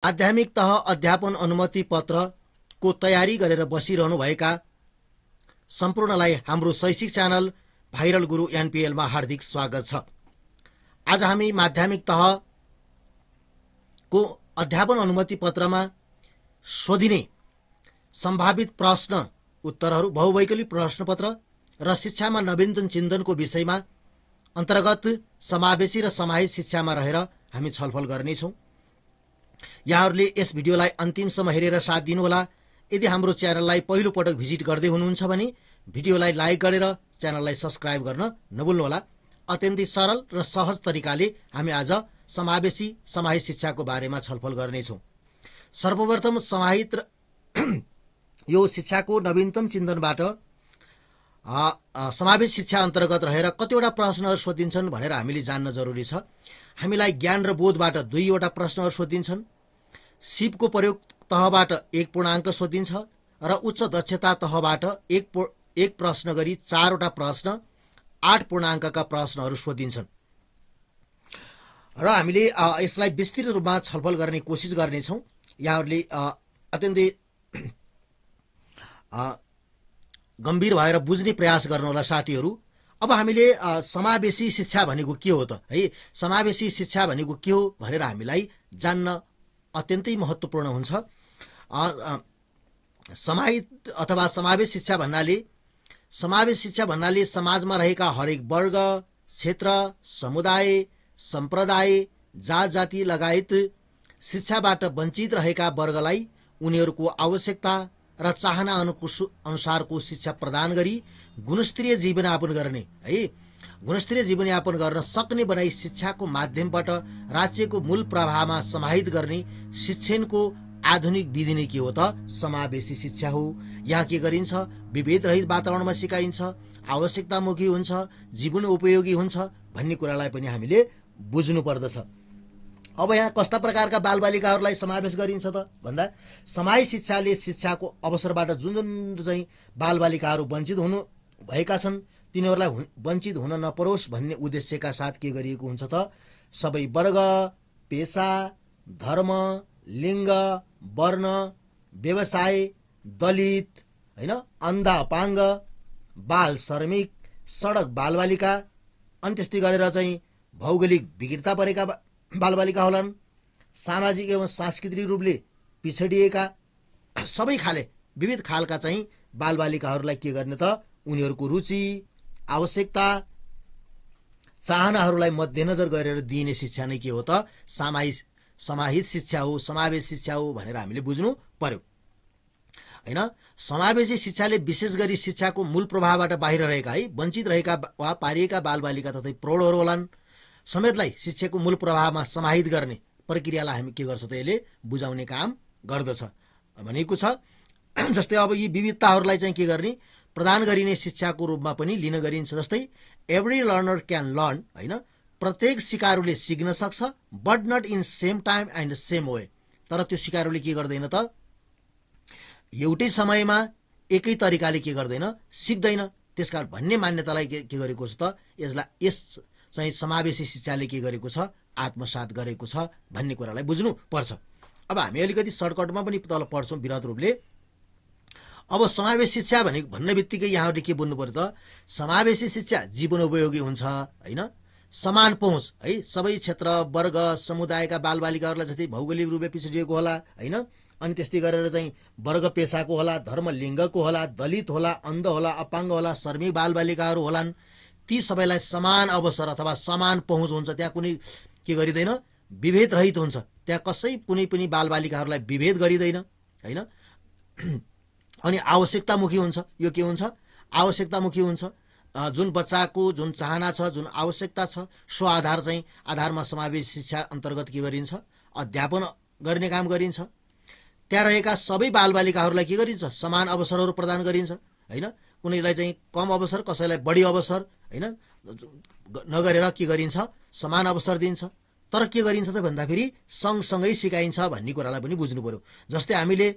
माध्यमिक तह अध्यापन अनुमति पत्रको तयारी गरेर बसिरहनुभएका सम्पूर्णलाई हाम्रो शैक्षिक च्यानल भाइरल गुरु एनपीएलमा हार्दिक स्वागत छ। आज हामी माध्यमिक तहको अध्यापन अनुमति पत्रमा सोधिने सम्भावित प्रश्न उत्तरहरू, बहुवैकल्पिक प्रश्नपत्र र शिक्षामा नवीनतम चिन्तनको विषयमा अन्तर्गत समावेशी र समाहित शिक्षामा रहेर हामी छलफल गर्नेछौँ। यहाँहरूले यस भिडियोलाई अन्तिमसम्म हेरेर साथ दिनुहोला। यदि हाम्रो च्यानललाई पहिलो पटक भिजिट गर्दै हुनुहुन्छ भने भिडियोलाई लाइक गरेर च्यानललाई सब्स्क्राइब गर्न नभुल्नुहोला। अत्यन्तै सरल र सहज तरिकाले हामी आज समावेशी समाहित शिक्षाको बारेमा छलफल गर्नेछौँ। सर्वप्रथम समाहित यो शिक्षाको नवीनतम चिन्तनबाट समावेश शिक्षा अन्तर्गत रहेर कतिवटा प्रश्नहरू सोधिन्छन् भनेर हामीले जान्न जरुरी छ। हामीलाई ज्ञान र बोधबाट 2 वटा प्रश्नहरू सोधिन्छन्। सिपको प्रयोग तहबाट 1 पूर्णाङ्क सोधिन्छ र उच्च दक्षता तहबाट एक प्रश्न गरी 4 वटा प्रश्न 8 पूर्णाङ्कका प्रश्नहरू सोधिन्छन् र हामीले यसलाई विस्तृत रूपमा छलफल गर्ने कोसिस गर्नेछौँ। यहाँहरूले अत्यन्तै गम्भीर भएर बुझ्ने प्रयास गर्नुहोला साथीहरू। अब हामीले समावेशी शिक्षा भनेको के हो त है, समावेशी शिक्षा भनेको के हो भनेर हामीलाई जान्न अत्यन्तै महत्त्वपूर्ण हुन्छ। समाहित अथवा समावेश शिक्षा भन्नाले समाजमा रहेका हरेक वर्ग, क्षेत्र, समुदाय, सम्प्रदाय, जात जाति लगायत शिक्षाबाट वञ्चित रहेका वर्गलाई उनीहरूको आवश्यकता र चाहना अनुसारको शिक्षा प्रदान गरी गुणस्तरीय जीवनयापन गर्ने गुणस्तरीय जीवनयापन गर्न सक्ने बनाई शिक्षाको माध्यमबाट राज्यको मूल प्रवाहमा समाहित गर्ने शिक्षणको आधुनिक विधि नै के हो त समावेशी शिक्षा हो। यहाँ के गरिन्छ, विभेद रहित वातावरणमा सिकाइन्छ, आवश्यकतामुखी हुन्छ, जीवन उपयोगी हुन्छ भन्ने कुरालाई पनि हामीले बुझ्नु पर्दछ। अब यहाँ कस्ता प्रकारका बालबालिकाहरूलाई समावेश गरिन्छ त भन्दा समाहित शिक्षाले शिक्षाको अवसरबाट जुन चाहिँ बालबालिकाहरू वञ्चित हुनु भएका छन् तिनीहरूलाई वञ्चित हुन नपरोस् भन्ने उद्देश्यका साथ के गरिएको हुन्छ त सबै वर्ग, पेशा, धर्म, लिङ्ग, वर्ण, व्यवसाय, दलित हैन, अन्ध अपाङ्ग, बाल श्रमिक, सडक बालबालिका अनि त्यस्तै गरेर चाहिँ भौगोलिक विकृतता परेका बालबालिका होलान्, सामाजिक एवं सांस्कृतिक रूपले पिछडिएका सबै खाले विविध खालका चाहिँ बालबालिकाहरूलाई के गर्ने त उनीहरूको रुचि, आवश्यकता, चाहनाहरूलाई मध्यनजर गरेर दिइने शिक्षा नै के हो त समाहित शिक्षा हो, समावेश शिक्षा हो भनेर हामीले बुझ्नु पर्यो हैन। समावेशी शिक्षाले विशेष गरी शिक्षाको मूल प्रवाहबाट बाहिर रहेका वञ्चित रहेका वा पारिएका बालबालिका तथा प्रौढहरू होलान् समेतलाई शिक्षाको मूल प्रवाहमा समाहित गर्ने प्रक्रियालाई हामी के गर्छ त यसले बुझाउने काम गर्दछ भनेको छ। जस्तै अब यी विविधताहरूलाई चाहिँ के गर्ने प्रदान गरिने शिक्षाको रूपमा पनि लिन गरिन्छ। जस्तै एभ्री लर्नर क्यान लर्न हैन, प्रत्येक सिकारुले सिक्न सक्छ but not in same time and same way. तर त्यो सिकारुले के गर्दैन त एउटै समयमा एकै तरिकाले के गर्दैन सिक्दैन। त्यसकारण भन्ने मान्यतालाई के गरेको छ त यस चाहिँ समावेशी शिक्षाले के गरेको छ आत्मसात गरेको छ भन्ने कुरालाई बुझ्नु पर्छ। अब हामी अलिकति सर्टकटमा पनि तल पढ्छौँ विरत रूपले। अब समावेश शिक्षा भन्ने बित्तिकै यहाँहरूले के बुझ्नु पर्यो त समावेशी शिक्षा जीवनोपयोगी हुन्छ हैन, समान पहुँच है, सबै क्षेत्र, वर्ग, समुदायका बालबालिकाहरूलाई जस्तै भौगोलिक रूपले पिछडिएको होला हैन, अनि त्यस्तै गरेर चाहिँ वर्ग पेशाको होला, धर्म लिङ्गको होला, दलित होला, अन्ध होला, अपाङ्ग होला, श्रमिक बालबालिकाहरू होलान्, ती सबैलाई समान अवसर अथवा समान पहुँच हुन्छ। त्यहाँ कुनै के गरिँदैन, विभेद रहित हुन्छ। त्यहाँ कुनै पनि बालबालिकाहरूलाई विभेद गरिँदैन हैन। अनि आवश्यकतामुखी हुन्छ। यो के हुन्छ आवश्यकतामुखी हुन्छ। जुन बच्चाको जुन चाहना छ, जुन आवश्यकता छ सो आधारमा समावेश शिक्षा अन्तर्गत के गरिन्छ अध्यापन गर्ने काम गरिन्छ। त्यहाँ रहेका सबै बालबालिकाहरूलाई के गरिन्छ समान अवसरहरू प्रदान गरिन्छ हैन। कुनैलाई चाहिँ कम अवसर, कसैलाई बढी अवसर हैन नगरेर के गरिन्छ समान अवसर दिन्छ। तर के गरिन्छ त भन्दाखेरि सँगसँगै सिकाइन्छ भन्ने कुरालाई पनि बुझ्नु पर्यो। जस्तै हामीले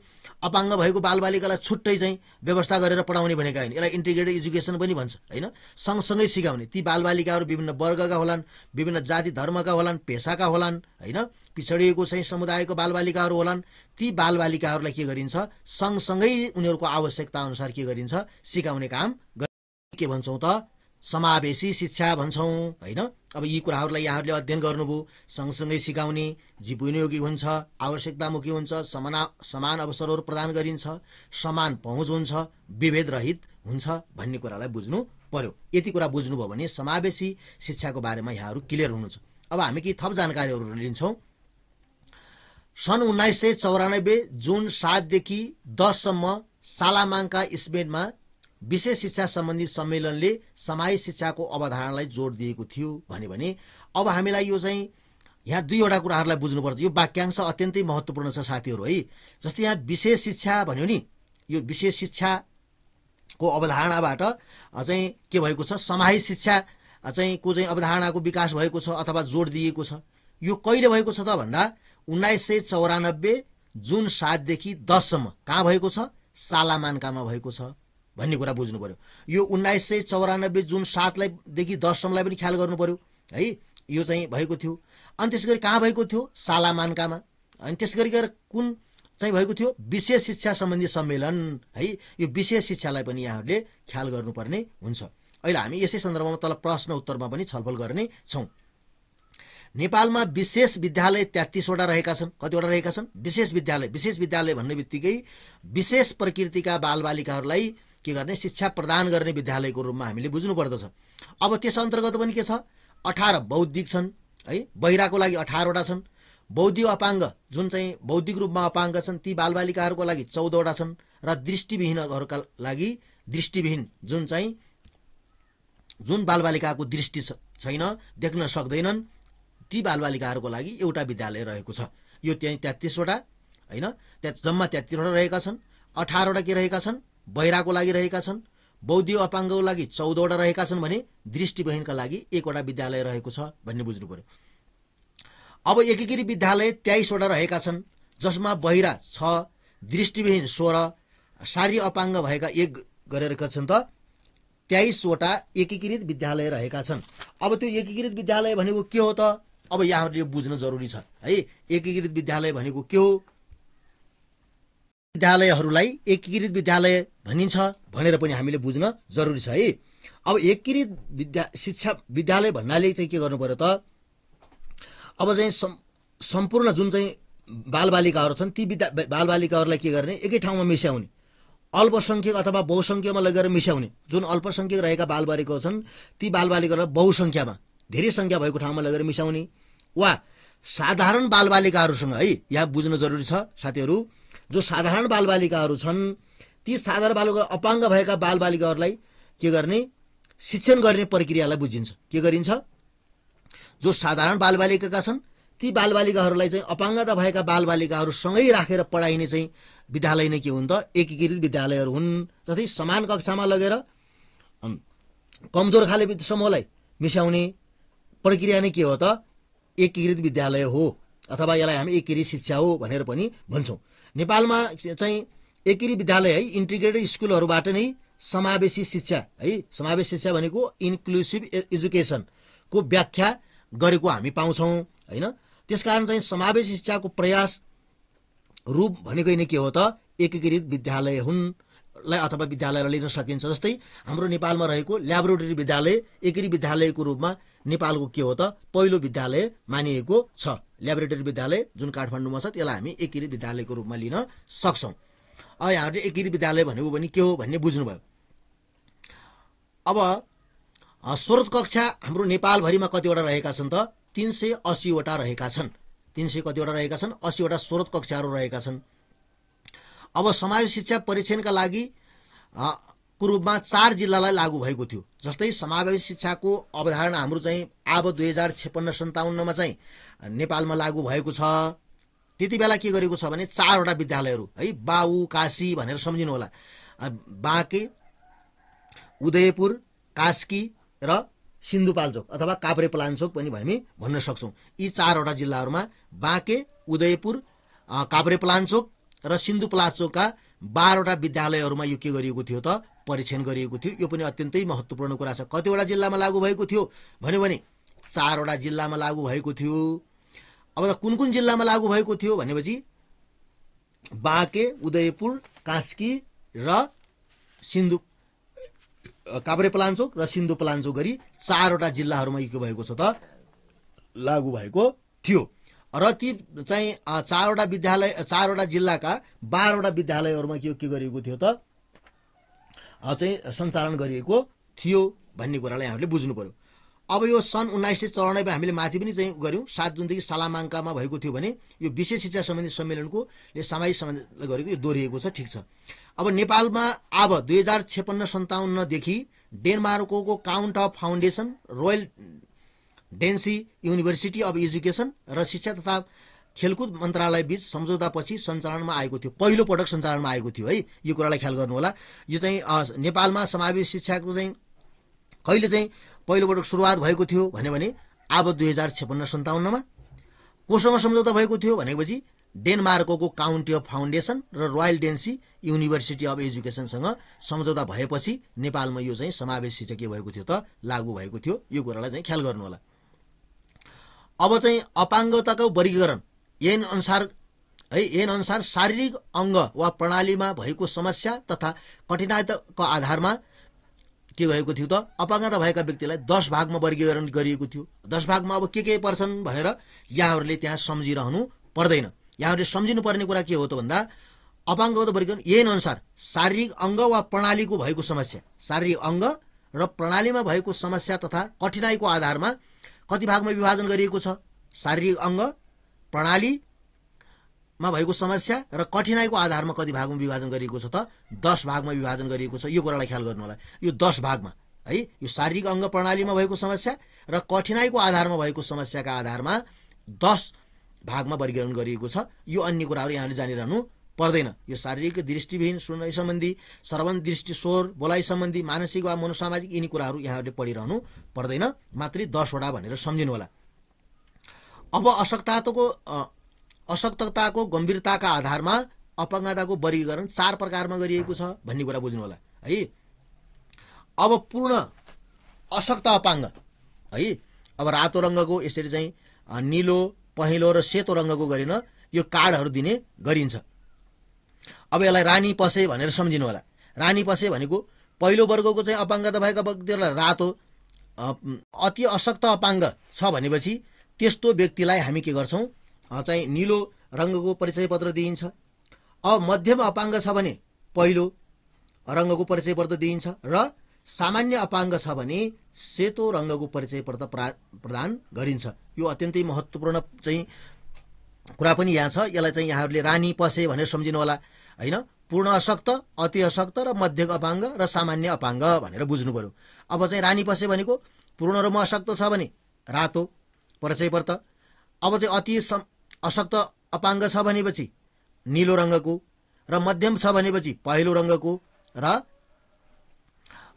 अपाङ्ग भएको बालबालिकालाई छुट्टै चाहिँ व्यवस्था गरेर पढाउने भनेका होइन, यसलाई इन्टिग्रेटेड एजुकेसन पनि भन्छ होइन। सँगसँगै सिकाउने, ती बालबालिकाहरू विभिन्न वर्गका होलान्, विभिन्न जाति धर्मका होलान्, पेसाका होलान् होइन, पिछडिएको चाहिँ समुदायको बालबालिकाहरू होलान्, ती बालबालिकाहरूलाई के गरिन्छ सँगसँगै उनीहरूको आवश्यकता अनुसार के गरिन्छ सिकाउने काम के भन्छौँ त समावेशी शिक्षा भन्छौँ होइन। अब यी कुराहरूलाई यहाँहरूले अध्ययन गर्नुभयो, सँगसँगै सिकाउने, जीवनयोगी हुन्छ, आवश्यकतामुखी हुन्छ, समान अवसरहरू प्रदान गरिन्छ, समान पहुँच हुन्छ, विभेद रहित हुन्छ भन्ने कुरालाई बुझ्नु पर्यो। यति कुरा बुझ्नुभयो भने समावेशी शिक्षाको बारेमा यहाँहरू क्लियर हुनुहुन्छ। अब हामी केही थप जानकारीहरू लिन्छौँ। सन् 1994 जुन 7 देखि 10 सम्म सालामाङ्का स्पेनमा विशेष शिक्षा सम्बन्धी सम्मेलनले सामाजिक शिक्षाको अवधारणालाई जोड दिएको थियो भने अब हामीलाई यो चाहिँ यहाँ दुईवटा कुराहरूलाई बुझ्नुपर्छ। यो वाक्यांश अत्यन्तै महत्त्वपूर्ण छ साथीहरू है। जस्तै यहाँ विशेष शिक्षा भन्यो नि, यो विशेष शिक्षाको अवधारणाबाट चाहिँ के भएको छ, सामाजिक शिक्षा चाहिँ को चाहिँ अवधारणाको विकास भएको छ अथवा जोड दिएको छ। यो कहिले भएको छ त भन्दा 1994 जुन 7 देखि 10 सम्म कहाँ भएको छ, सालामान्कामा भएको छ भन्ने कुरा बुझ्नु पर्यो। यो 1994 जुन 7 देखि 10 सम्मलाई पनि ख्याल गर्नु पर्यो है। यो चाहिँ भएको थियो, अनि त्यस गरी कहाँ भएको थियो, सालामान्कामा। अनि त्यस गरी कुन चाहिँ भएको थियो, विशेष शिक्षा सम्बन्धी सम्मेलन है। यो विशेष शिक्षालाई पनि यहाँहरूले ख्याल गर्नुपर्ने हुन्छ। अहिले हामी यसै सन्दर्भमा तल प्रश्न उत्तरमा पनि छलफल गर्ने छौँ। नेपालमा विशेष विद्यालय 33 वटा रहेका छन्। कतिवटा रहेका छन्, विशेष विद्यालय। विशेष विद्यालय भन्ने बित्तिकै विशेष प्रकृतिका बालबालिकाहरूलाई के गर्ने, शिक्षा प्रदान गर्ने विद्यालयको रूपमा हामीले बुझ्नु पर्दछ। अब त्यस अन्तर्गत पनि के छ, 18 बौद्धिक छन् है, बहिराको लागि 18 वटा छन्। बौद्धिक अपाङ्ग जुन चाहिँ बौद्धिक रूपमा अपाङ्ग छन् ती बालबालिकाहरूको लागि 14 वटा छन् र दृष्टिविहीनहरूका लागि दृष्टिविहीन जुन बालबालिकाको दृष्टि छैन, देख्न सक्दैनन्, ती बालबालिकाहरूको लागि एउटा विद्यालय रहेको छ। यो त्यही 33 वटा होइन, जम्मा 33 वटा रहेका छन्। 18 वटा के रहेका छन्, बहिराको लागि रहेका छन्। बौद्धिक अपाङ्गको लागि 14 वटा रहेका छन् भने दृष्टिविहीनका लागि 1 वटा विद्यालय रहेको छ भन्ने बुझ्नु पर्यो। अब एकीकृत विद्यालय 23 वटा रहेका छन्, जसमा बहिरा 6, दृष्टिविहीन 16, शारीरिक अपाङ्ग भएका 1 गरेर छन् त 23 वटा एकीकृत विद्यालय रहेका छन्। अब त्यो एकीकृत विद्यालय भनेको के हो त, अब यहाँहरूले यो बुझ्न जरुरी छ है। एकीकृत विद्यालय भनेको के हो, विद्यालयहरूलाई एकीकृत विद्यालय भनिन्छ भनेर पनि हामीले बुझ्न जरुरी छ है। अब एकीकृत शिक्षा विद्यालय भन्नाले चाहिँ के गर्नु पर्यो त, अब चाहिँ सम्पूर्ण जुन चाहिँ बालबालिकाहरू छन् ती बालबालिकाहरूलाई के गर्ने, एकै ठाउँमा मिसाउने, अल्पसङ्ख्यक अथवा बहुसङ्ख्यमा लगेर मिसाउने। जुन अल्पसङ्ख्यक रहेका बालबालिकाहरू छन् ती बालबालिकाहरूलाई बहुसङ्ख्यामा, धेरै सङ्ख्या भएको ठाउँमा लगेर मिसाउने, वा साधारण बालबालिकाहरूसँग है, यहाँ बुझ्न जरुरी छ साथीहरू। जो साधारण बालबालिकाहरू छन् ती साधारण बालबालिका अपाङ्ग भएका बालबालिकाहरूलाई के गर्ने, शिक्षण गर्ने प्रक्रियालाई बुझिन्छ। के गरिन्छ, जो साधारण बालबालिकाका छन् ती बालबालिकाहरूलाई चाहिँ अपाङ्गता भएका बालबालिकाहरूसँगै राखेर पढाइने चाहिँ विद्यालय नै के हुन् त, एकीकृत विद्यालयहरू हुन्। जस्तै समान कक्षामा लगेर कमजोर खाले समूहलाई मिसाउने प्रक्रिया नै के हो त, एकीकृत विद्यालय हो, अथवा यसलाई हामी एकीकृत शिक्षा हो भनेर पनि भन्छौँ। नेपालमा चाहिँ एकीकृत विद्यालय है, इन्टिग्रेटेड स्कुलहरूबाट नै समावेशी शिक्षा है, समावेशी शिक्षा भनेको इन्क्लुसिभ एजुकेसनको व्याख्या गरेको हामी पाउँछौँ होइन। त्यसकारण चाहिँ समावेशी शिक्षाको प्रयास रूप भनेकै नै के हो त, एकीकृत विद्यालय हुनलाई अथवा विद्यालयलाई लिन सकिन्छ। जस्तै हाम्रो नेपालमा रहेको ल्याबोरेटरी विद्यालय एकीकृत विद्यालयको रूपमा नेपालको के हो त, पहिलो विद्यालय मानिएको छ। ल्याबोरेटरी विद्यालय जुन काठमाडौँमा छ त्यसलाई हामी एकीकृत विद्यालयको रूपमा लिन सक्छौँ। अब यहाँहरूले एकीकृत विद्यालय भनेको पनि के हो भन्ने बुझ्नुभयो। अब स्रोत कक्षा हाम्रो नेपालभरिमा कतिवटा रहेका छन् त, 380 वटा रहेका छन्। 300 कतिवटा रहेका छन्, 80 वटा स्रोत कक्षाहरू रहेका छन्। अब समावेशी शिक्षा परीक्षणका लागि को रूपमा 4 जिल्लालाई लागू भएको थियो। जस्तै समावेशी शिक्षाको अवधारणा हाम्रो चाहिँ अब 2056-57मा चाहिँ नेपालमा लागू भएको छ। त्यति बेला के गरेको छ भने 4 वटा विद्यालयहरू है, बाउ काशी भनेर सम्झिनु होला, बाँके, उदयपुर, कास्की र सिन्धुपाल्चोक अथवा काभ्रेपलाञ्चोक पनि हामी भन्न सक्छौँ। यी 4वटा जिल्लाहरूमा बाँके, उदयपुर, काभ्रेपलाञ्चोक र सिन्धुपाल्चोकका 12वटा विद्यालयहरूमा यो के गरिएको थियो त परीक्षण गरिएको थियो। यो पनि अत्यन्तै महत्त्वपूर्ण कुरा छ। कतिवटा जिल्लामा लागू भएको थियो भन्यो भने 4वटा जिल्लामा लागू भएको थियो। अब त कुन कुन जिल्लामा लागू भएको थियो भनेपछि बाँके, उदयपुर, कास्की र काभ्रेपलाञ्चोक र सिन्धुपाल्चोक गरी 4वटा जिल्लाहरूमा के भएको छ त लागू भएको थियो। र ती चाहिँ 4वटा जिल्लाका 12वटा विद्यालयहरूमा के गरिएको थियो त चाहिँ सञ्चालन गरिएको थियो भन्ने कुरालाई हामीले बुझ्नु पर्यो। अब यो सन् 1994 हामीले माथि पनि चाहिँ गऱ्यौँ। 7 जुनदेखि सालामाङ्कामा भएको थियो भने यो विशेष शिक्षा सम्बन्धी सम्मेलनको सामाजिक सम्बन्ध गरेको यो दोहोरिएको छ। ठिक छ। अब नेपालमा अब 2056-57 देखि डेनमार्कको count of foundation, royal Danish university of education र शिक्षा तथा खेलकुद मन्त्रालय बीच सम्झौतापछि सञ्चालनमा आएको थियो। पहिलो पटक सञ्चालनमा आएको थियो है। यो कुरालाई ख्याल गर्नु होला। यो चाहिँ नेपालमा समावेशी शिक्षाको चाहिँ कहिले चाहिँ पहिलोपटक सुरुवात भएको थियो भने अब 2056-57 कोसँग सम्झौता भएको थियो भनेपछि डेनमार्कको काउन्टी अफ फाउन्डेसन र रोयल डेन्सी युनिभर्सिटी अफ एजुकेसनसँग सम्झौता भएपछि नेपालमा यो चाहिँ समावेश शिक्षा के भएको थियो त लागू भएको थियो। यो कुरालाई चाहिँ ख्याल गर्नु होला। अब चाहिँ अपाङ्गताको वर्गीकरण ऐन अनुसार शारीरिक अङ्ग वा प्रणालीमा भएको समस्या तथा कठिनाइको आधारमा के भएको थियो त अपाङ्गता भएका व्यक्तिलाई 10 भागमा वर्गीकरण गरिएको थियो। 10 भागमा अब के पर्छन् भनेर यहाँहरूले त्यहाँ सम्झिरहनु पर्दैन। यहाँहरूले सम्झिनुपर्ने कुरा के हो त भन्दा अपाङ्गता वर्गीकरण ऐन अनुसार शारीरिक अङ्ग वा प्रणालीको भएको समस्या, शारीरिक अङ्ग र प्रणालीमा भएको समस्या तथा कठिनाइको आधारमा कति भागमा विभाजन गरिएको छ? शारीरिक अङ्ग प्रणालीमा भएको समस्या र कठिनाइको आधारमा कति भागमा विभाजन गरिएको छ त 10 भागमा विभाजन गरिएको छ। यो कुरालाई ख्याल गर्नु होला। यो 10 भागमा है, यो शारीरिक अङ्ग प्रणालीमा भएको समस्या र कठिनाइको आधारमा भएको समस्याका आधारमा 10 भागमा वर्गीकरण गरिएको छ। यो अन्य कुराहरू यहाँले जानिरहनु पर्दैन। यो शारीरिक, दृष्टिविहीन, सुनाइ सम्बन्धी, श्रवण दृष्टि, स्वर, बोलाइ सम्बन्धी, मानसिक वा मनोसामाजिक यिनी कुराहरू यहाँहरूले पढिरहनु पर्दैन। मात्रै 10वटा भनेर सम्झिनु होला। अब अशक्तताको गम्भीरताका आधारमा अपाङ्गताको वर्गीकरण 4 प्रकारमा गरिएको छ भन्ने कुरा बुझ्नु होला है। अब पूर्ण अशक्त अपाङ्ग है, अब रातो रङ्गको यसरी चाहिँ नीलो, पहेँलो र सेतो रङ्गको गरिन यो कार्डहरू दिने गरिन्छ। अब यसलाई रानी पसे भनेर सम्झिनु होला। रानी पसे भनेको पहिलो वर्गको चाहिँ अपाङ्गता भएका व्यक्तिहरूलाई रातो, अति अशक्त अपाङ्ग छ भनेपछि त्यस्तो व्यक्तिलाई हामी के गर्छौँ चाहिँ नीलो रङ्गको परिचय पत्र दिइन्छ। अब मध्यम अपाङ्ग छ भने पहिलो रङ्गको परिचय पत्र दिइन्छ र सामान्य अपाङ्ग छ भने सेतो रङ्गको परिचय पत्र प्रदान गरिन्छ। यो अत्यन्तै महत्त्वपूर्ण चाहिँ कुरा पनि यहाँ छ। यसलाई चाहिँ यहाँहरूले रानी पसे भनेर सम्झिनु होला हैन। पूर्ण अशक्त, अति अशक्त र मध्यम अपाङ्ग र सामान्य अपाङ्ग भनेर बुझ्नु पर्यो। अब चाहिँ रानी पसे भनेको पूर्ण रूपमा अशक्त छ भने रातो परिचय पत्र, अब चाहिँ अति अशक्त अपाङ्ग छ भनेपछि नीलो रङ्गको, र मध्यम छ भनेपछि पहेँलो रङ्गको, र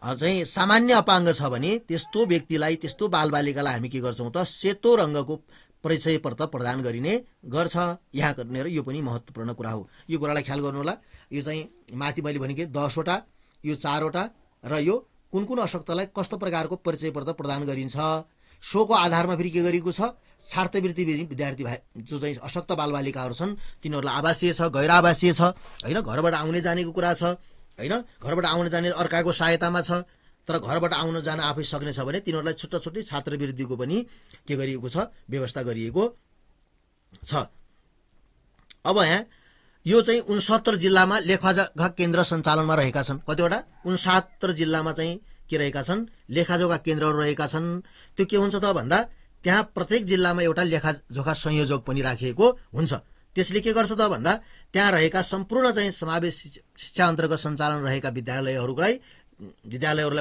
चाहिँ सामान्य अपाङ्ग छ भने त्यस्तो व्यक्तिलाई, त्यस्तो बालबालिकालाई हामी के गर्छौँ त सेतो रङ्गको परिचय पत्र प्रदान गरिने गर्छ। यहाँ गरेर यो पनि महत्त्वपूर्ण कुरा हो। यो कुरालाई ख्याल गर्नु होला। यो चाहिँ माथि मैले भनेको 10वटा, यो 4वटा र यो कुन कुन अशक्तलाई कस्तो प्रकारको परिचय पत्र प्रदान गरिन्छ सोको आधारमा फेरि के गरिएको छ। छात्रवृत्ति विद्यार्थी जो चाहिँ अशक्त बालबालिकाहरू छन् तिनीहरूलाई आवासीय छ, गैर आवासीय छ हैन, घरबाट आउने जानेको कुरा छ हैन, घरबाट आउने जाने अर्काको सहायतामा छ, तर घरबाट आउन जान आफै सक्ने छ भने तिनीहरूलाई छुट्टा छुट्टै छात्रवृत्तिको पनि के गरिएको छ, व्यवस्था गरिएको छ। अब यहाँ यो चाहिँ 69 जिल्लामा लेखाजोखा केन्द्र सञ्चालनमा रहेका छन्। कतिवटा 69 जिल्लामा चाहिँ के रहेका छन्, लेखाजोखा केन्द्रहरू रहेका छन्। त्यो के हुन्छ त भन्दा त्यहाँ प्रत्येक जिल्लामा एउटा लेखाजोखा संयोजक पनि राखिएको हुन्छ। त्यसले के गर्छ त भन्दा त्यहाँ रहेका सम्पूर्ण चाहिँ समावेश शिक्षा अन्तर्गत सञ्चालन रहेका विद्यालयहरूलाई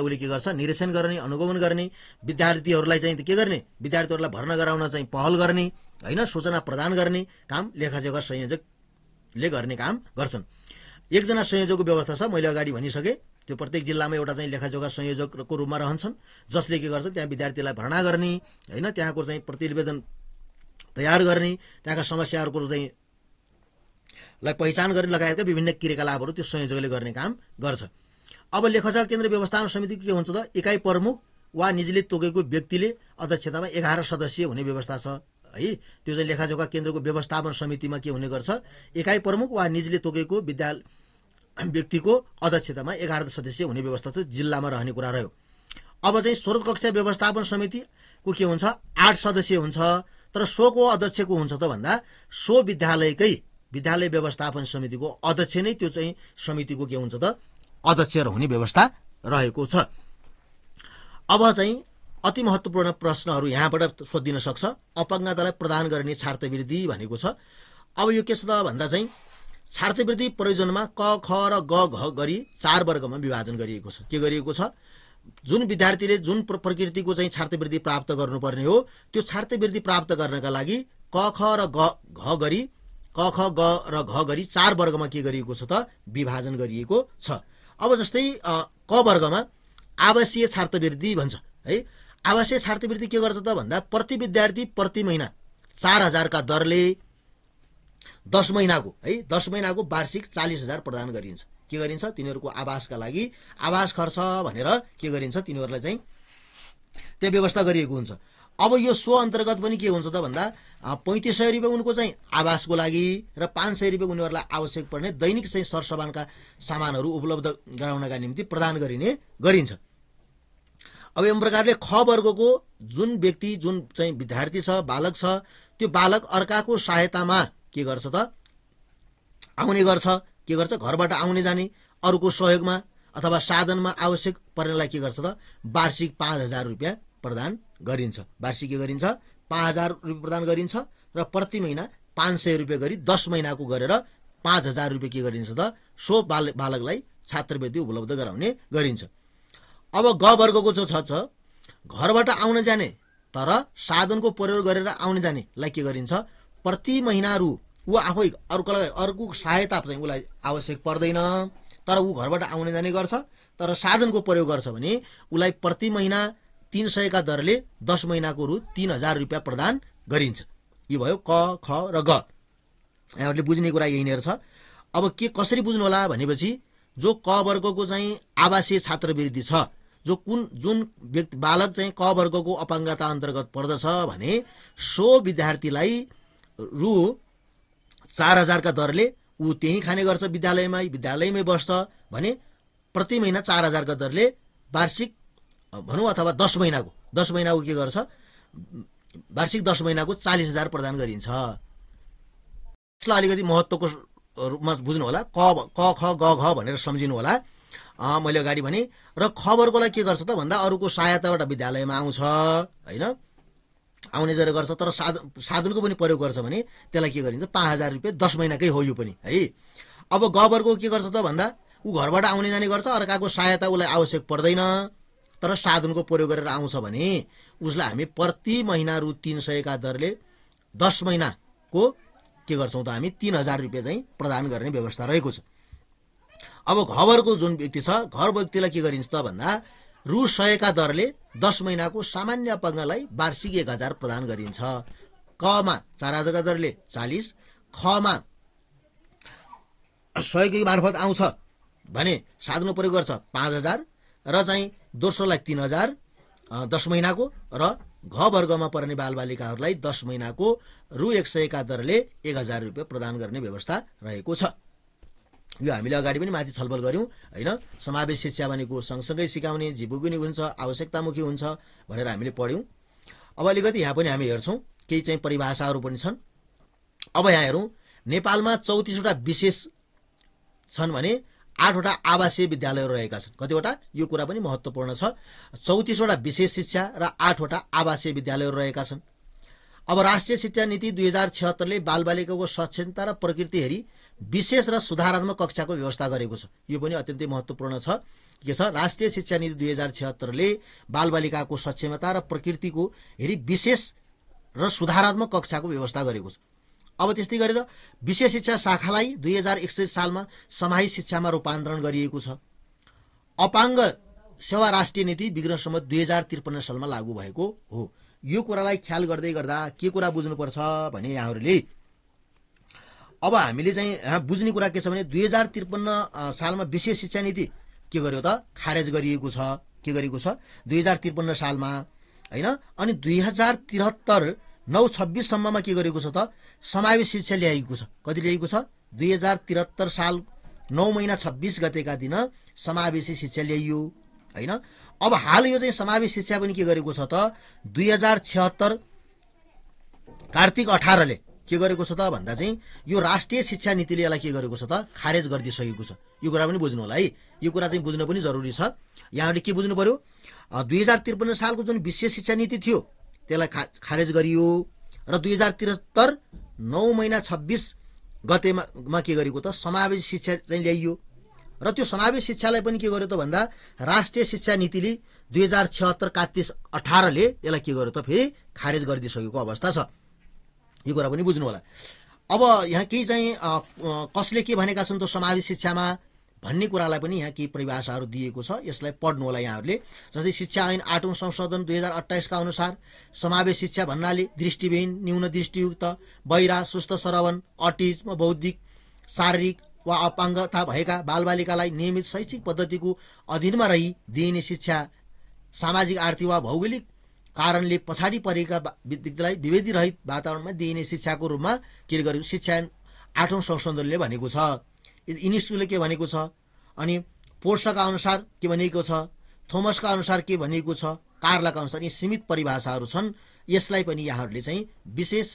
उसले के गर्छ, निरीक्षण गर्ने, अनुगमन गर्ने, विद्यार्थीहरूलाई चाहिँ के गर्ने, विद्यार्थीहरूलाई भर्ना गराउन चाहिँ पहल गर्ने हैन, सूचना प्रदान गर्ने काम लेखाजोखा संयोजकले गर्ने काम गर्छन्। एकजना संयोजकको व्यवस्था छ, मैले अगाडि भनिसकेँ त्यो प्रत्येक जिल्लामा एउटा चाहिँ लेखाजोखा संयोजकको रूपमा रहन्छन्, जसले के गर्छ त्यहाँ विद्यार्थीलाई भर्ना गर्ने हैन, त्यहाँको चाहिँ प्रतिवेदन तयार गर्ने, त्यहाँका समस्याहरूको चाहिँ लाई पहिचान गर्ने लगायतका विभिन्न क्रियाकलापहरू त्यो संयोजकले गर्ने काम गर्छ। अब लेखाजोखा केन्द्र व्यवस्थापन समिति के हुन्छ त, इकाइ प्रमुख वा निजीले तोकेको व्यक्तिले अध्यक्षतामा 11 सदस्यीय हुने व्यवस्था छ है। त्यो चाहिँ लेखाजोखा केन्द्रको व्यवस्थापन समितिमा के हुने गर्छ, इकाइ प्रमुख वा निजीले तोकेको व्यक्तिको अध्यक्षतामा 11 सदस्यीय हुने व्यवस्था छ, जिल्लामा रहने कुरा रह्यो। अब चाहिँ स्रोत कक्षा व्यवस्थापन समितिको के हुन्छ, 8 सदस्यीय हुन्छ, तर सोको अध्यक्ष को हुन्छ त भन्दा सो विद्यालय व्यवस्थापन समितिको अध्यक्ष नै त्यो चाहिँ समितिको के हुन्छ त, अध्यक्ष हुने व्यवस्था रहेको छ। अब चाहिँ अति महत्त्वपूर्ण प्रश्नहरू यहाँबाट सोधिन सक्छ। अपाङ्गतालाई प्रदान गर्ने छात्रवृत्ति भनेको छ। अब यो के छ त भन्दा चाहिँ छात्रवृत्ति प्रयोजनमा क ख र ग घ गरी 4 वर्गमा विभाजन गरिएको छ। के गरिएको छ, जुन विद्यार्थीले जुन प्रकृतिको चाहिँ छात्रवृत्ति प्राप्त गर्नुपर्ने हो, त्यो छात्रवृत्ति प्राप्त गर्नका लागि क ख र घ गरी 4 वर्गमा के गरिएको छ त, विभाजन गरिएको छ। अब जस्तै क वर्गमा आवासीय छात्रवृत्ति भन्छ है। आवासीय छात्रवृत्ति के गर्छ त भन्दा प्रति विद्यार्थी प्रति महिना 4000 का दरले 10 महिनाको वार्षिक 40,000 प्रदान गरिन्छ। के गरिन्छ, तिनीहरूको आवासका लागि आवास खर्च भनेर के गरिन्छ, तिनीहरूलाई चाहिँ त्यो व्यवस्था गरिएको हुन्छ। अब यो सो अन्तर्गत पनि के हुन्छ त भन्दा 3500 रुपियाँ उनको चाहिँ आवासको लागि र 500 रुपियाँ उनीहरूलाई आवश्यक पर्ने दैनिक चाहिँ सरसामानका सामानहरू उपलब्ध गराउनका निम्ति प्रदान गरिन्छ। अब यस प्रकारले ख वर्गको जुन व्यक्ति जुन चाहिँ विद्यार्थी छ, बालक छ, त्यो बालक अर्काको सहायतामा के गर्छ त, आउने गर्छ। के गर्छ, घरबाट आउने जाने अरूको सहयोगमा अथवा साधनमा आवश्यक पर्नेलाई के गर्छ त, वार्षिक 5000 रुपियाँ प्रदान गरिन्छ। वार्षिक के गरिन्छ, 5000 रुपियाँ प्रदान गरिन्छ र प्रति महिना 500 रुपियाँ गरी 10 महिनाको गरेर 5000 रुपियाँ के गरिन्छ त, सो बालकलाई छात्रवृत्ति उपलब्ध गराउने गरिन्छ। अब ग वर्गको जो छ घरबाट आउन जाने तर साधनको प्रयोग गरेर आउने जानेलाई के गरिन्छ, प्रति महिना रु ऊ आफै अर्को सहायता चाहिँ उसलाई आवश्यक पर्दैन, तर ऊ घरबाट आउने जाने गर्छ तर साधनको प्रयोग गर्छ भने उसलाई प्रति महिना 300 का दरले 10 महिनाको रु 3000 रुपियाँ प्रदान गरिन्छ। यो भयो क ख र ग। यहाँहरूले बुझ्ने कुरा यही नै छ। अब के कसरी बुझ्नु होला भनेपछि जो क वर्गको चाहिँ आवासीय छात्रवृत्ति छ, जुन व्यक्ति बालक चाहिँ क वर्गको अपाङ्गता अन्तर्गत पर्दछ भने सो विद्यार्थीलाई रु 4000 का दरले ऊ त्यही खाने गर्छ, विद्यालयमै बस्छ भने प्रति महिना 4000 का दरले वार्षिक भनौँ अथवा 10 महिनाको के गर्छ, वार्षिक 10 महिनाको 40,000 प्रदान गरिन्छ। यसलाई अलिकति महत्त्वको रूपमा बुझ्नु होला। क ख ग घ भनेर सम्झिनु होला। मैले अगाडि भने र खबरकोलाई के गर्छ त भन्दा अरूको सहायताबाट विद्यालयमा आउँछ हैन, आउने जरे गर्छ तर साधनको पनि प्रयोग गर्छ भने त्यसलाई के गरिन्छ, 5000 रुपियाँ 10 महिनाकै हो यो पनि है। अब ग वर्गको के गर्छ त भन्दा ऊ घरबाट आउने जाने गर्छ, अर्काको सहायता उसलाई आवश्यक पर्दैन तर साधनको प्रयोग गरेर आउँछ भने उसलाई हामी प्रति महिना रु 300 का दरले 10 महिनाको के गर्छौं त हामी 3000 रुपियाँ चाहिँ प्रदान गर्ने व्यवस्था रहेको छ। अब घरको जुन व्यक्ति छ, घर व्यक्तिलाई के गरिन्छ त भन्दा रु 100 का दरले 10 महिनाको सामान्य अपाङ्गलाई वार्षिक 1000 प्रदान गरिन्छ। क मा 4000 का दरले 40, ख मा सहयोगी मार्फत आउँछ भने साधन प्रयोग गर्छ 5000 र चाहिँ दोस्रोलाई 3000 10 महिनाको र घ वर्गमा पर्ने बालबालिकाहरूलाई 10 महिनाको रु 100 का दरले 1000 रुपियाँ प्रदान गर्ने व्यवस्था रहेको छ। यो हामीले अगाडि पनि माथि छलफल गर्यौं हैन। समावेश शिक्षा भनेको सँगसँगै सिकाउने, जीवनी हुन्छ, आवश्यकतामुखी हुन्छ भनेर हामीले पढ्यौं। अब अलिकति यहाँ पनि हामी हेर्छौं, केही चाहिँ परिभाषाहरू पनि छन्। अब यहाँ हेरौं, नेपालमा 34 वटा विशेष छन् भने 8 वटा आवासीय विद्यालयहरू रहेका छन्। कतिवटा यो कुरा पनि महत्त्वपूर्ण छ। 34 वटा विशेष शिक्षा र 8 वटा आवासीय विद्यालयहरू रहेका छन्। अब राष्ट्रिय शिक्षा नीति 2076 ले बालबालिकाको सक्षमता र प्रकृति हेरी विशेष र सुधारात्मक कक्षाको व्यवस्था गरेको छ। यो पनि अत्यन्तै महत्त्वपूर्ण छ। के छ, राष्ट्रिय शिक्षा नीति 2076 ले बालबालिकाको सक्षमता र प्रकृतिको हेरी विशेष र सुधारात्मक कक्षाको व्यवस्था गरेको छ। अब त्यस्तै गरेर विशेष शिक्षा शाखालाई 2061 सालमा समाहित शिक्षामा रूपान्तरण गरिएको छ। अपाङ्ग सेवा राष्ट्रिय नीति विग्रह सम्मत 2053 सालमा लागू भएको हो। यो कुरालाई ख्याल गर्दै गर्दा के कुरा बुझ्नुपर्छ भने यहाँहरूले अब हामीले चाहिँ बुझ्ने कुरा के छ भने 2053 सालमा विशेष शिक्षा नीति के गर्यो त खारेज गरिएको छ। के गरेको छ 2053 सालमा हैन। अनि 2073 926 सम्ममा के गरेको छ त समावेश शिक्षा ल्याएको छ। कति ल्याएको छ 2073 साल 9 महिना 26 गतेका दिन समावेशी शिक्षा ल्याइयो हैन। अब हाल यो चाहिँ समावेश शिक्षा पनि के गरेको छ त 2076 कार्तिक 18 ले के गरेको छ त भन्दा चाहिँ यो राष्ट्रिय शिक्षा नीतिले यसलाई के गरेको छ त खारेज गरिदिसकेको छ। यो कुरा पनि बुझ्नु होला है। यो कुरा चाहिँ बुझ्न पनि जरुरी छ। यहाँले के बुझ्नु पर्यो 2053 सालको जुन विशेष शिक्षा नीति थियो त्यसलाई खारेज गरियो र 2073 9 महिना 26 गतेमा के गरेको त समावेश शिक्षा चाहिँ ल्याइयो र त्यो समावेश शिक्षालाई पनि के गर्यो त भन्दा राष्ट्रिय शिक्षा नीतिले 2076 कार्तिक 18 ले यसलाई के गर्यो त फेरि खारेज गरिदिसकेको अवस्था छ। यो कुरा पनि बुझ्नु होला। अब यहाँ केही चाहिँ कसले के भनेका छन् त समावेश शिक्षामा भन्ने कुरालाई पनि यहाँ केही परिभाषाहरू दिएको छ। यसलाई पढ्नु होला यहाँहरूले। जस्तै शिक्षा ऐन 8औं संशोधन 2028 का अनुसार समावेश शिक्षा भन्नाले दृष्टिविहीन, न्यून दृष्टियुक्त, बहिरा, सुस्त श्रवण, अटिज्म, बौद्धिक, शारीरिक वा अपाङ्गता भएका बालबालिकालाई नियमित शैक्षिक पद्धतिको अधीनमा रही दिइने शिक्षा, सामाजिक, आर्थिक वा भौगोलिक कारणले पछाडि परेका व्यक्तिलाई विभेदी रहित वातावरणमा दिइने शिक्षाको रूपमा के गरेको शिक्षा ऐन 8औं संशोधनले भनेको छ। युनेस्कोले के भनेको छ अनि पोर्सका अनुसार के भनेको छ, थोमसका अनुसार के भनेको छ, कार्लाका अनुसार यी सीमित परिभाषाहरू छन्। यसलाई पनि यहाँहरूले चाहिँ विशेष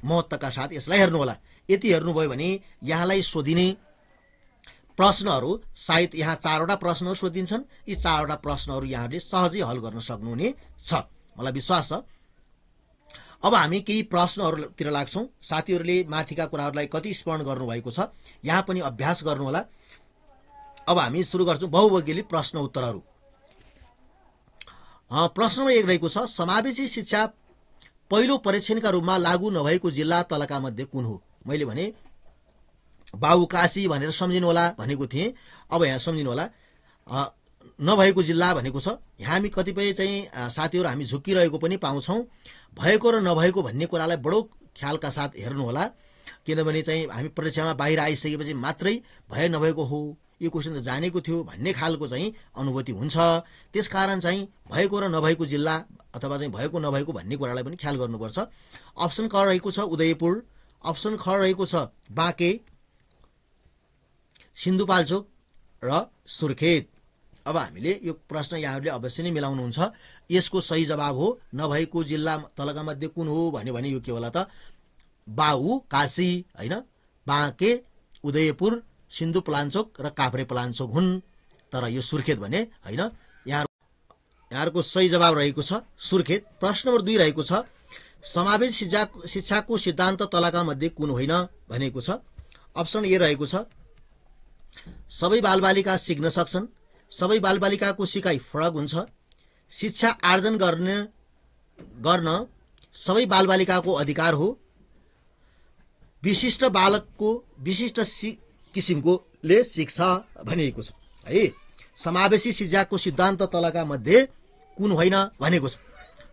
महत्त्वका साथ यसलाई हेर्नु होला। यति हेर्नुभयो भने यहाँलाई सोधिने प्रश्नहरू सायद यहाँ 4वटा प्रश्नहरू सोधिन्छन्। यी 4वटा प्रश्नहरू यहाँहरूले सहजै हल गर्न सक्नुहुने छ, मलाई विश्वास छ। अब हामी केही प्रश्नहरूतिर लाग्छौं। साथीहरूले माथिका कुराहरूलाई कति स्मरण गर्नुभएको छ यहाँ पनि अभ्यास गर्नु होला। अब हामी सुरु गर्छौं बहुवर्गीय प्रश्न उत्तरहरू। प्रश्न नम्बर 1 रहेको छ समावेशी शिक्षा पहिलो परीक्षणका रूपमा लागू नभएको जिल्ला तलका मध्ये कुन हो? मैले भने बाबुकाशी भनेर सम्झिनु होला भनेको थिएँ। अब यहाँ सम्झिनु होला नभएको जिल्ला भनेको छ। हामी कतिपय चाहिँ साथीहरू हामी झुकिरहेको पनि पाउँछौं। भएको र नभएको भन्ने कुरालाई बडो ख्यालका साथ हेर्नु होला। किनभने चाहिँ हामी परीक्षामा बाहिर आइसकेपछि मात्रै भए नभएको हो यो क्वेशन त जानेको थियो भन्ने खालको चाहिँ अनुभूति हुन्छ। त्यसकारण चाहिँ भएको र नभएको जिल्ला अथवा चाहिँ भएको नभएको भन्ने कुरालाई पनि ख्याल गर्नुपर्छ। अप्सन क रहेको छ उदयपुर, अप्सन ख रहेको छ बाँके, सिन्धुपाल्चोक र सुर्खेत। अब हामीले यो प्रश्न यहाँहरूले अवश्य नै मिलाउनुहुन्छ। यसको सही जवाब हो नभएको जिल्ला तलका मध्ये कुन हो भने यो के होला त बाबुकाशी हैन, बाँके, उदयपुर, सिन्धुपाल्चोक र काभ्रेपलाञ्चोक हुन्। तर यो सुर्खेत भने हैन। यहाँहरूको सही जवाब रहेको छ सुर्खेत। प्रश्न नम्बर 2 रहेको छ समावेश शिक्षाको सिद्धान्त तलका मध्ये कुन होइन भनेको छ। अप्सन ए रहेको छ सबै बालबालिका सिक्न सक्छन्, सबै बालबालिकाको सिकाइ फरक हुन्छ, शिक्षा आर्जन गर्न सबै बालबालिकाको अधिकार हो, विशिष्ट बालकको विशिष्ट किसिमकोले सिक्छ भनिएको छ है। समावेशी शिक्षाको सिद्धान्त तलका मध्ये कुन होइन भनेको छ।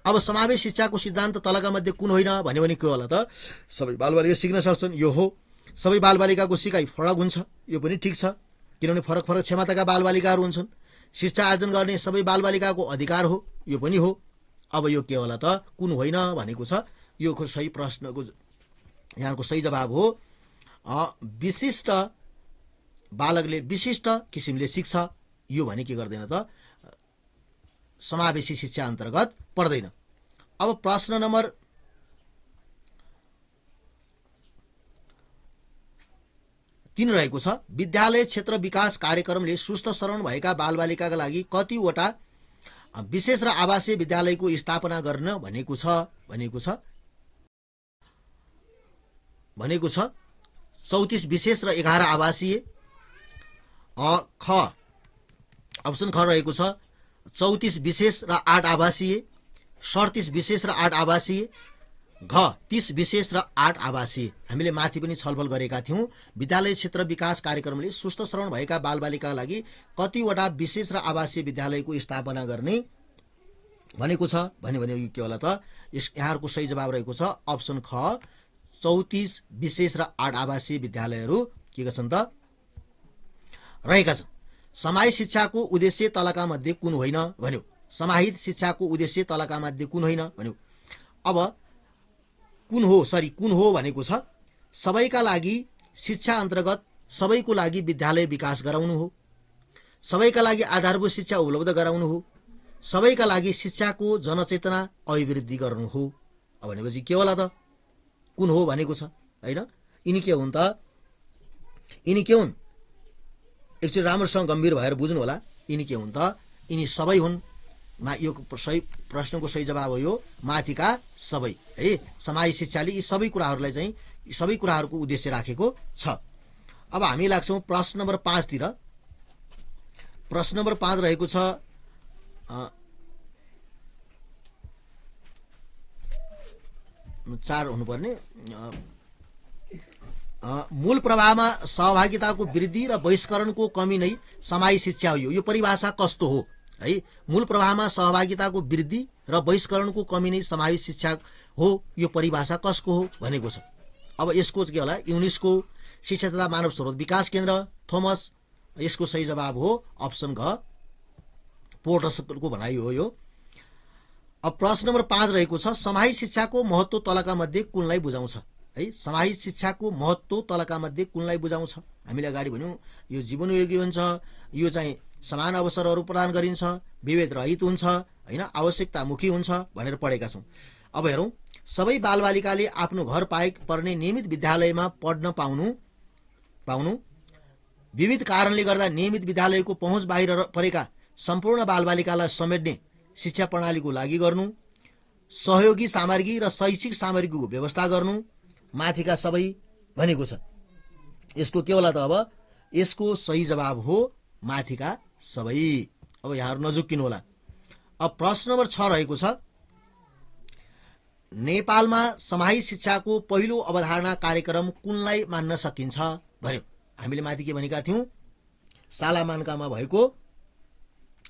अब समावेश शिक्षाको सिद्धान्त तलका मध्ये कुन होइन भन्यो भने के होला त सबै बालबालिका सिक्न सक्छन् यो हो, सबै बालबालिकाको सिकाइ फरक हुन्छ यो पनि ठीक छ किनभने फरक फरक क्षमताका बालबालिकाहरू हुन्छन्, शिक्षा आर्जन गर्ने सबै बालबालिकाको अधिकार हो यो पनि हो। अब यो के होला त कुन होइन भनेको छ। यो सही प्रश्नको यहाँको सही जवाब हो विशिष्ट बालकले विशिष्ट किसिमले सिक्छ। यो भने के गर्दैन त समावेशी शिक्षा अन्तर्गत पर्दैन। अब प्रश्न नम्बर 3 रहेको छ विद्यालय क्षेत्र विकास कार्यक्रमले सुस्त श्रवण भएका बालबालिकाका लागि कतिवटा विशेष र आवासीय विद्यालयको स्थापना गर्न भनेको छ 34 विशेष र 11 आवासीय। ख अप्सन ख रहेको छ 34 विशेष र 8 आवासीय, 37 विशेष र 8 आवासीय, घ 30 विशेष र 8 आवासीय। हामीले माथि पनि छलफल गरेका थियौं। विद्यालय क्षेत्र विकास कार्यक्रमले सुस्त श्रवण भएका बालबालिकाका लागि कतिवटा विशेष र आवासीय विद्यालयको स्थापना गर्ने भनेको छ भने यो के होला त? यहाँहरूको सही जवाब रहेको छ अप्सन ख 34 विशेष र 8 आवासीय विद्यालयहरू के गर्छन् त रहेका छन्। समाहित शिक्षाको उद्देश्य तलका मध्ये कुन होइन भन्यो। समाहित शिक्षाको उद्देश्य तलका मध्ये कुन होइन भन्यो। अब कुन हो भनेको छ सबैका लागि शिक्षा अन्तर्गत सबैको लागि विद्यालय विकास गराउनु हो, सबैका लागि आधारभूत शिक्षा उपलब्ध गराउनु हो, सबैका लागि शिक्षाको जनचेतना अभिवृद्धि गर्नु हो। अब भनेपछि के होला त? कुन हो भनेको छ हैन। यिनी के हुन् त? यिनी के हुन्? एकचोटि राम्रोसँग गम्भीर भएर बुझ्नु होला। यिनी के हुन् त? यिनी सबै हुन्। यो सही प्रश्नको सही जवाब हो यो माथिका सबै है। समाहित शिक्षाले यी सबै कुराहरूलाई चाहिँ सबै कुराहरूको उद्देश्य राखेको छ। अब हामी लाग्छौँ प्रश्न नम्बर 5 तिर। प्रश्न नम्बर 5 रहेको छ 4 हुनुपर्ने। मूल प्रवाहमा सहभागिताको वृद्धि र बहिष्करणको कमी नै समाहित शिक्षा हो। यो परिभाषा कस्तो हो है? मूल प्रवाहमा सहभागिताको वृद्धि र बहिष्करणको कमी नै समाहित शिक्षा हो। यो परिभाषा कसको हो भनेको छ। अब यसको के होला? युनेस्को शिक्षा तथा मानव स्रोत विकास केन्द्र थोमस। यसको सही जवाब हो अप्सन घ पोर्टसको भनाइ हो यो। अब प्रश्न नम्बर 5 रहेको छ समाहित शिक्षाको महत्त्व तलका मध्ये कुनलाई बुझाउँछ है। समाहित शिक्षाको महत्त्व तलका मध्ये कुनलाई बुझाउँछ? हामीले अगाडि भन्यौं यो जीवनोपयोगी हुन्छ, यो चाहिँ समान अवसरहरू प्रदान गरिन्छ, विभेद रहित हुन्छ हैन, आवश्यकतामुखी हुन्छ भनेर पढेका छौं। अब हेरौं सबै बालबालिकाले आफ्नो घर पाएक पर्ने नियमित विद्यालयमा पढ्न पाउनु, विविध कारणले गर्दा नियमित विद्यालयको पहुँच बाहिर परेका सम्पूर्ण बालबालिकालाई समेट्ने शिक्षा प्रणालीको लागि गर्नु, सहयोगी सामग्री र शैक्षिक सामग्रीको व्यवस्था गर्नु, माथिका सबै भनेको छ। यसको के होला त? अब यसको सही जवाब हो माथिका सबै। अब यहाँहरु नजुक्किनु होला। अब प्रश्न नम्बर 6 रहेको छ नेपालमा समाहित शिक्षाको पहिलो अवधारणा कार्यक्रम कुनलाई मान्न सकिन्छ भन्यो। हामीले माथि के भनेका थियौं? सालामानकामा भएको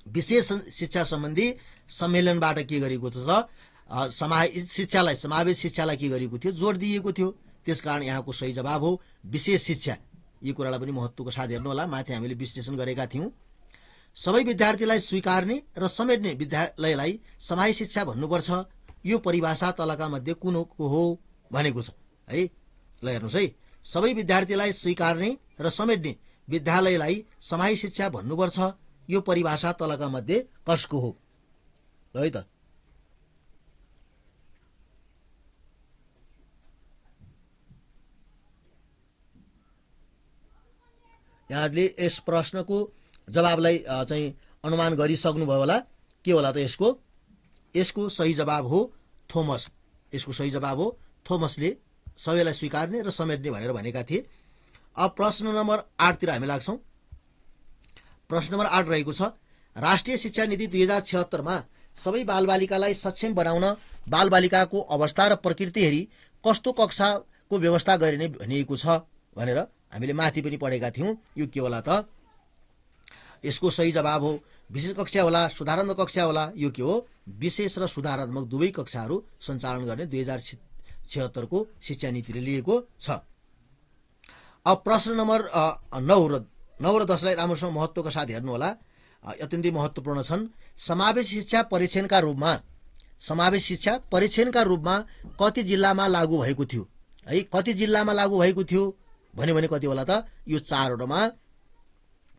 विशेष शिक्षा सम्बन्धी सम्मेलनबाट के गरेको थियो त? समाहित शिक्षालाई, समावेश शिक्षालाई के गरेको थियो? जोड दिएको थियो। त्यसकारण यहाँको सही जवाब हो विशेष शिक्षा। यो कुरालाई पनि महत्त्वको साथ हेर्नु होला। माथि हामीले विश्लेषण गरेका थियौं। सबै विद्यार्थीलाई स्वीकार्ने र समेट्ने विद्यालयलाई समाहित शिक्षा भन्नुपर्छ। यो परिभाषा तलका मध्ये कुनको हो भनेको छ है। ल हेर्नुस् है, सबै विद्यार्थीलाई स्वीकार्ने र समेट्ने विद्यालयलाई समाहित शिक्षा भन्नुपर्छ। यो परिभाषा तलका मध्ये कसको हो? ल है त यहाँले यस प्रश्नको जवाबलाई चाहिँ अनुमान गरिसक्नुभयो होला। के होला त यसको सही जवाब हो थोमस। यसको सही जवाब हो थोमसले सबैलाई स्वीकार्ने र समेट्ने भनेर भनेका थिए। अब प्रश्न नम्बर 8 तिर हामी लाग्छौं। प्रश्न नम्बर 8 रहेको छ राष्ट्रिय शिक्षा नीति 2076 मा सबै बालबालिकालाई सक्षम बनाउन बालबालिकाको अवस्था र प्रकृति हेरी कस्तो कक्षाको व्यवस्था गरिने भनिएको छ भनेर हामीले माथि पनि पढेका थियौं। यो के होला त? यसको सही जवाब हो विशेष कक्षा होला, सुधारात्मक कक्षा होला। यो के हो? विशेष र सुधारात्मक दुवै कक्षाहरू सञ्चालन गर्ने 2076 को शिक्षा नीतिले लिएको छ। अब प्रश्न नम्बर 9 र 10लाई राम्रोसँग महत्त्वका साथ हेर्नु होला। अत्यन्तै महत्त्वपूर्ण छन्। समावेश शिक्षा परीक्षणका रूपमा कति जिल्लामा लागू भएको थियो है? कति जिल्लामा लागू भएको थियो भने कति होला त? यो 4 वटामा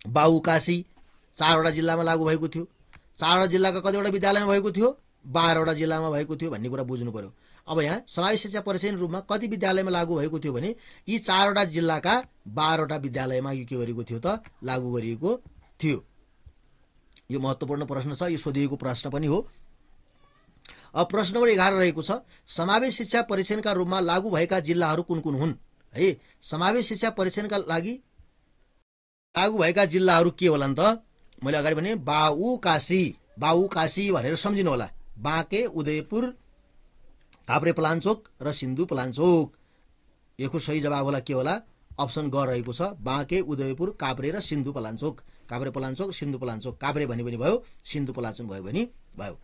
बाहुकासी 4 वटा जिल्लामा लागू भएको थियो। 4 वटा जिल्लाका कतिवटा विद्यालयमा भएको थियो? 12 वटा जिल्लामा भएको थियो भन्ने कुरा बुझ्नु पर्यो। अब यहाँ समावेश शिक्षा परीक्षण रूपमा कति विद्यालयमा लागू भएको थियो भने यी 4 वटा जिल्लाका 12 वटा विद्यालयमा यो के गरेको थियो त? लागू गरिएको थियो। यो महत्त्वपूर्ण प्रश्न छ। यो सोधिएको प्रश्न पनि हो। अब प्रश्न नम्बर 11 रहेको छ समावेश शिक्षा परीक्षणका रूपमा लागू भएका जिल्लाहरू कुन कुन हुन् है? समावेश शिक्षा परीक्षणका लागि लागू भएका जिल्लाहरू के होलान् त? मैले अगाडि भने बाहुकासी भनेर सम्झिनु होला। बाँके, उदयपुर, काभ्रेपलाञ्चोक र सिन्धुपलाञ्चोक। यसको सही जवाब होला के होला? अप्सन ग रहेको छ, बाँके, उदयपुर, काभ्रे र सिन्धुपलाञ्चोक। काभ्रेपलाञ्चोक, सिन्धुपलाञ्चोक, काभ्रे भने पनि भयो, सिन्धुपलाञ्चोक भयो भने भयो।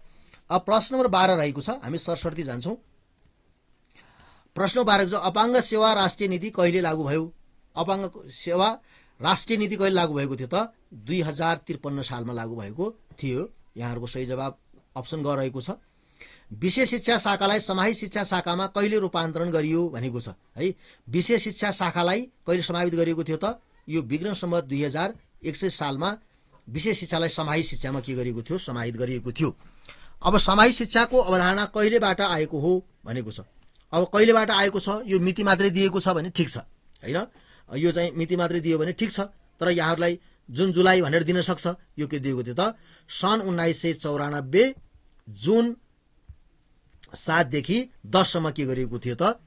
अब प्रश्न नम्बर 12 रहेको छ, हामी सरसर्ती जान्छौँ। प्रश्न 12 छ, अपाङ्ग सेवा राष्ट्रिय नीति कहिले लागू भयो? अपाङ्ग सेवा राष्ट्रिय नीति कहिले लागू भएको थियो त? 2053 सालमा लागू भएको थियो। यहाँहरूको सही जवाब अप्सन ग रहेको छ। विशेष शिक्षा शाखालाई समाहित शिक्षा शाखामा कहिले रूपान्तरण गरियो भनेको छ है। विशेष शिक्षा शाखालाई कहिले समाहित गरिएको थियो त? यो विक्रम सम्वत 2061 सालमा विशेष शिक्षालाई समाहित शिक्षामा के गरिएको थियो? समाहित गरिएको थियो। अब समाहित शिक्षाको अवधारणा कहिलेबाट आएको हो भनेको छ। अब कहिलेबाट आएको छ? यो मिति मात्रै दिएको छ भने ठिक छ हैन, यो चाहिँ मिति मात्रै दियो भने ठिक छ। तर यहाँहरूलाई जुन जुलाई भनेर दिन सक्छ, यो के दिएको थियो त? सन् 1994 जुन 7 देखि 10 सम्म के गरिएको थियो त?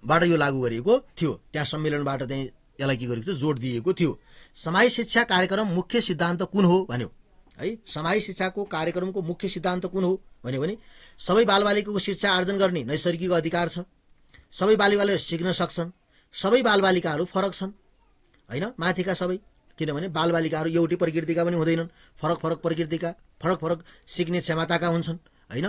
बाट यो लागू गरिएको थियो। त्यहाँ सम्मेलनबाट चाहिँ यसलाई के गरेको थियो? जोड दिएको थियो। समाहित शिक्षा कार्यक्रम मुख्य सिद्धान्त कुन हो भन्यो है। समाहित शिक्षाको कार्यक्रमको मुख्य सिद्धान्त कुन हो भन्यो भने सबै बालबालिकाको शिक्षा आर्जन गर्ने नैसर्गिक अधिकार छ। सबै बालबालिकाले सिक्न सक्छन्। सबै बालबालिकाहरू फरक छन् हैन, माथिका सबै। किनभने बालबालिकाहरू एउटै प्रकृतिका पनि हुँदैनन्, फरक फरक प्रकृतिका, फरक फरक सिक्ने क्षमताका हुन्छन् हैन,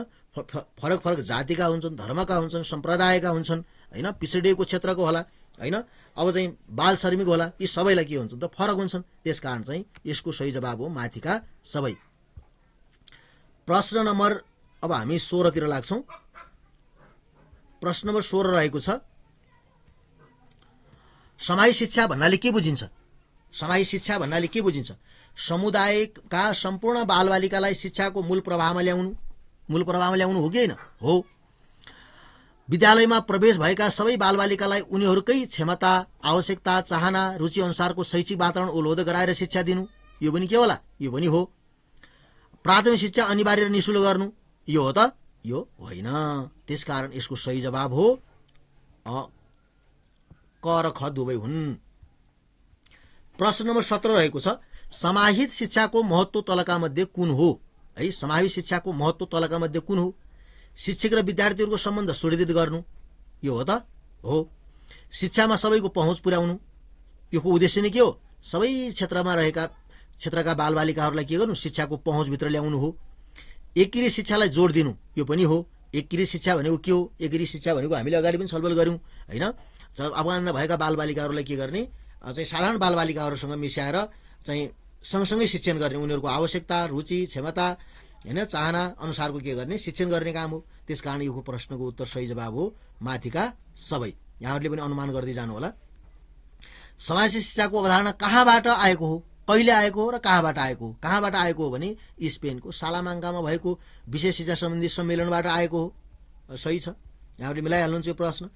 फरक फरक जातिका हुन्छन्, धर्मका हुन्छन्, सम्प्रदायका हुन्छन् हैन, पिछडिएको क्षेत्रको होला हैन, अब चाहिँ बाल श्रमिक होला। यी सबैलाई के हुन्छ त? फरक हुन्छन्। त्यसकारण चाहिँ यसको सही जवाब हो माथिका सबै। प्रश्न नम्बर अब हामी 16 तिर लाग्छौं। प्रश्न नम्बर 16 रहेको छ, समाहित शिक्षा भन्नाले के बुझिन्छ? समाहित शिक्षा भन्नाले के बुझिन्छ? समुदायका सम्पूर्ण बालबालिकालाई शिक्षाको मूल प्रवाहमा ल्याउनु हो कि हैन? हो। विद्यालयमा प्रवेश भएका सबै बालबालिकालाई उनीहरूकै क्षमता, आवश्यकता, चाहना, रुचि अनुसारको शैक्षिक वातावरण उपलब्ध गराएर शिक्षा दिनु, यो पनि के होला? यो पनि हो। प्राथमिक शिक्षा अनिवार्य र निःशुल्क गर्नु, यो हो त? यो होइन। त्यसकारण यसको सही जवाब हो क र ख दुवै हुन्। प्रश्न नम्बर 17 रहेको छ, समाहित शिक्षाको महत्त्व तलका मध्ये कुन हो है? समाहित शिक्षाको महत्त्व तलका मध्ये कुन हो? शिक्षक र विद्यार्थीहरूको सम्बन्ध सुदृढ गर्नु, यो हो त? हो। शिक्षामा सबैको पहुँच पुर्याउनु, योको उद्देश्य नै के हो? सबै क्षेत्रका बालबालिकाहरूलाई के गर्नु? शिक्षाको पहुँचभित्र ल्याउनु हो। एकीकृत शिक्षालाई जोड दिनु, यो पनि हो। एकीकृत शिक्षा भनेको के हो? एकीकृत शिक्षा भनेको हामीले अगाडि पनि छलफल गर्यौं हैन। अफगानमा भएका बालबालिकाहरूलाई के गर्ने? चाहिँ साधारण बालबालिकाहरूसँग मिसाएर चाहिँ सँगसँगै शिक्षण गर्ने, उनीहरूको आवश्यकता, रुचि, क्षमता हैन, चाहना अनुसारको के गर्ने? शिक्षण गर्ने काम हो। त्यसकारण यो प्रश्नको उत्तर सही जवाब हो माथिका सबै। यहाँहरूले पनि अनुमान गर्दै जानु होला। समाजिक शिक्षाको अवधारणा कहाँबाट आएको हो, कहिले आएको हो र कहाँबाट आएको हो? कहाँबाट आएको हो भने स्पेनको सालामाङ्गामा भएको विशेष शिक्षा सम्बन्धी सम्मेलनबाट आएको हो। सही छ, यहाँहरूले मिलाइहाल्नुहुन्छ यो प्रश्न।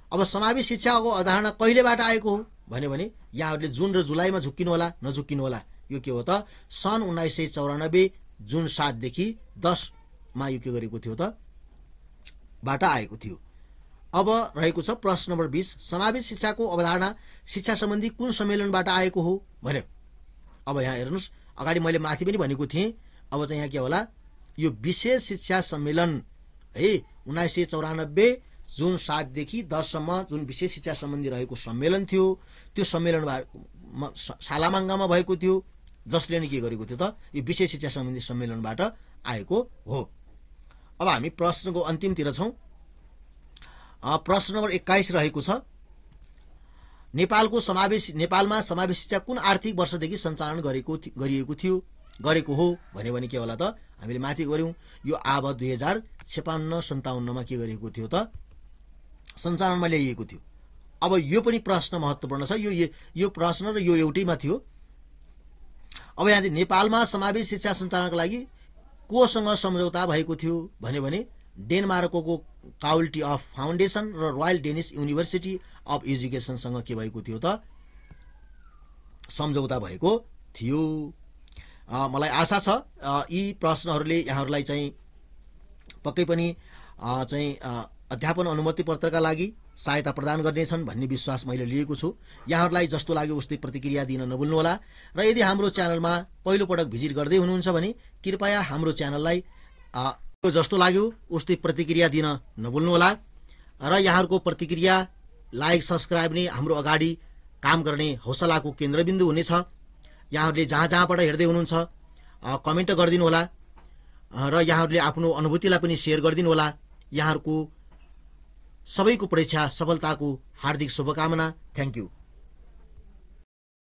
अब समावेश शिक्षाको अवधारणा कहिलेबाट आएको हो भन्यो भने यहाँहरूले जुन र जुलाईमा झुक्किनु होला, नझुक्किनु होला। यो के हो त? सन् 1994 जुन 7 देखि 10 मा यो के गरेको थियो त? बाट आएको थियो। अब रहेको छ प्रश्न नम्बर 20, समावेश शिक्षाको अवधारणा शिक्षा सम्बन्धी कुन सम्मेलनबाट आएको हो भन्यो। अब यहाँ हेर्नुस्, अगाडि मैले माथि पनि भनेको थिएँ। अब चाहिँ यहाँ के होला? यो विशेष शिक्षा सम्मेलन है 1994 जुन 7 देखि 10 सम्म जुन विशेष शिक्षा सम्बन्धी रहेको सम्मेलन थियो, त्यो सम्मेलन सालामाङ्गामा भएको थियो, जसले नै के गरेको थियो त? यो विशेष शिक्षा सम्बन्धी सम्मेलनबाट आएको हो। अब हामी प्रश्नको अन्तिमतिर छौं। प्रश्न नम्बर 21 रहेको छ, नेपालमा समावेश शिक्षा कुन आर्थिक वर्षदेखि सञ्चालन गरेको हो भन्यो भने के होला त? हामीले माथि गर्यौं, यो आब 2056-57 मा के गरेको थियो त? सञ्चालनमा ल्याइएको थियो। अब यो पनि प्रश्न महत्त्वपूर्ण छ। यो प्रश्न र यो एउटैमा थियो। अब यहाँ नेपालमा समावेश शिक्षा सञ्चालनका लागि कोसँग सम्झौता भएको थियो भन्यो भने डेनमार्कको काउल्टी अफ फाउन्डेसन र रोयल डेनिस युनिभर्सिटी अफ एजुकेसनसँग के भएको थियो त? सम्झौता भएको थियो। मलाई आशा छ यी प्रश्नहरूले यहाँहरूलाई चाहिँ पक्कै पनि चाहिँ अध्यापन अनुमति पत्रका लागि सहायता प्रदान गर्नेछन् भन्ने विश्वास मैले लिएको छु। यहाँहरूलाई जस्तो लाग्यो उस्तै प्रतिक्रिया दिन नभुल्नुहोला र यदि हाम्रो च्यानलमा पहिलो पटक भिजिट गर्दै हुनुहुन्छ भने कृपया हाम्रो च्यानललाई जस्तो लाग्यो उस्तै प्रतिक्रिया दिन नभुल्नुहोला र यहाँहरूको प्रतिक्रिया लाइक सब्स्क्राइब नै हाम्रो अगाडि काम गर्ने हौसलाको केन्द्रबिन्दु हुनेछ। यहाँहरूले जहाँ जहाँबाट हेर्दै हुनुहुन्छ कमेन्ट गरिदिनु होला र यहाँहरूले आफ्नो अनुभूतिलाई पनि सेयर गरिदिनु होला। यहाँहरूको सबैको परीक्षा सफलताको हार्दिक शुभकामना। Thank you.